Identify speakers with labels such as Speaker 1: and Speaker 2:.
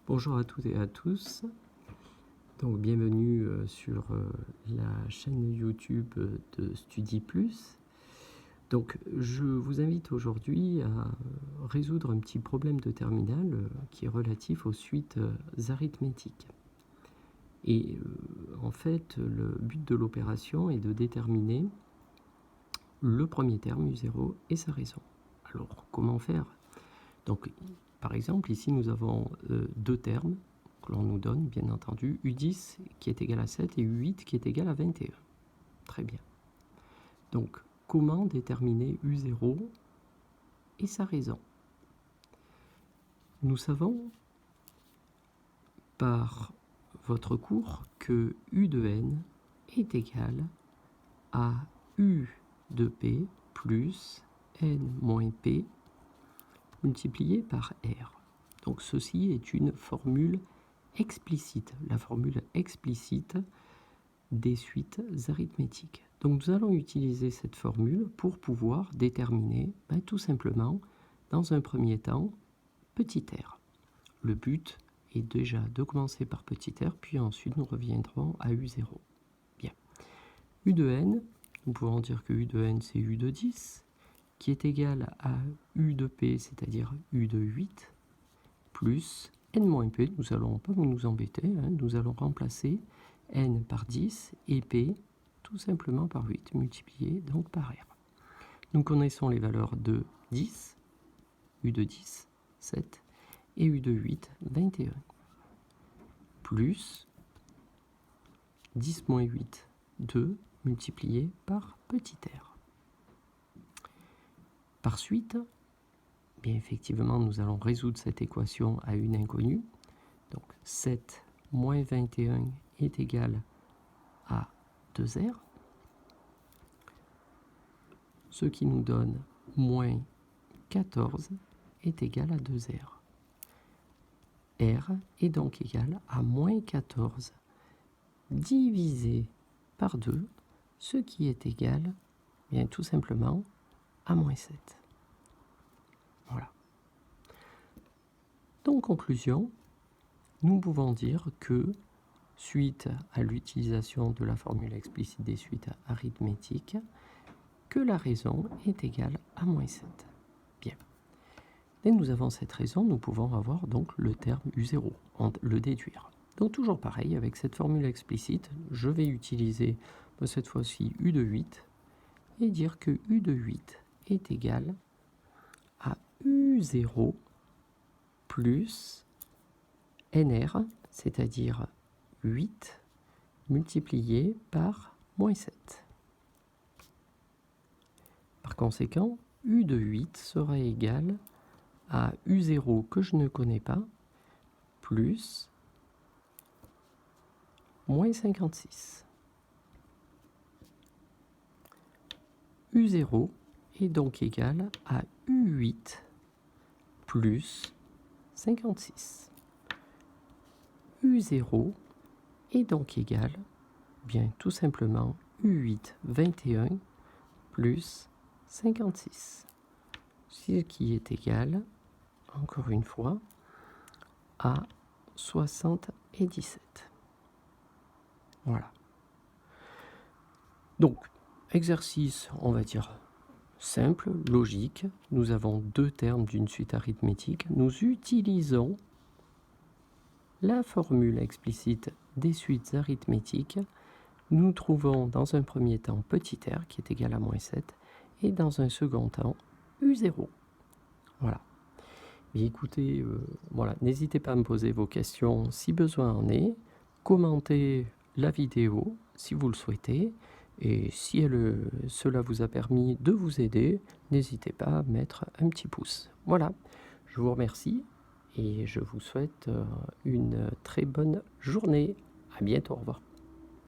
Speaker 1: Bonjour à toutes et à tous. Donc bienvenue sur la chaîne YouTube de StudiPlus. Donc je vous invite aujourd'hui à résoudre un petit problème de terminale qui est relatif aux suites arithmétiques. Et en fait, le but de l'opération est de déterminer le premier terme U0 et sa raison. Alors comment faire? Donc par exemple, ici nous avons deux termes que l'on nous donne, bien entendu, U10 qui est égal à 7 et U8 qui est égal à 21. Très bien. Donc, comment déterminer U0 et sa raison? Nous savons par votre cours que U de n est égal à U de p plus n moins p multiplié par r. Donc ceci est une formule explicite, la formule explicite des suites arithmétiques. Donc nous allons utiliser cette formule pour pouvoir déterminer tout simplement, dans un premier temps, petit r. Le but est déjà de commencer par petit r, puis ensuite nous reviendrons à U0. Bien. U de n, nous pouvons dire que U de n c'est U de 10, qui est égal à U de p, c'est-à-dire U de 8, plus n moins p, nous allons pas nous embêter, nous allons remplacer n par 10 et p tout simplement par 8, multiplié donc par r. Nous connaissons les valeurs de 10, U de 10, 7, et U de 8, 21, plus 10 moins 8, 2, multiplié par petit r. Par suite, bien effectivement, nous allons résoudre cette équation à une inconnue. Donc 7 moins 21 est égal à 2r, ce qui nous donne moins 14 est égal à 2r. R est donc égal à moins 14 divisé par 2, ce qui est égal, bien tout simplement, à moins 7. Voilà. Donc, conclusion, nous pouvons dire que, suite à l'utilisation de la formule explicite des suites arithmétiques, que la raison est égale à moins 7. Bien. Dès que nous avons cette raison, nous pouvons avoir donc le terme U0, le déduire. Donc toujours pareil, avec cette formule explicite, je vais utiliser cette fois-ci U de 8 et dire que U de 8 est égal à U0 plus NR, c'est-à-dire 8 multiplié par moins 7. Par conséquent, U de 8 sera égal à U0 que je ne connais pas, plus moins 56. U0 est donc égal à U8 plus 56. U0 est donc égal, bien tout simplement, U8 21 plus 56. Ce qui est égal, encore une fois, à 77. Voilà. Donc, exercice, on va dire, simple, logique. Nous avons deux termes d'une suite arithmétique. Nous utilisons la formule explicite des suites arithmétiques. Nous trouvons dans un premier temps petit r qui est égal à moins 7 et dans un second temps U0. Voilà. Et écoutez, voilà, n'hésitez pas à me poser vos questions si besoin en est. Commentez la vidéo si vous le souhaitez. Et si cela vous a permis de vous aider, n'hésitez pas à mettre un petit pouce. Voilà, je vous remercie et je vous souhaite une très bonne journée. À bientôt, au revoir.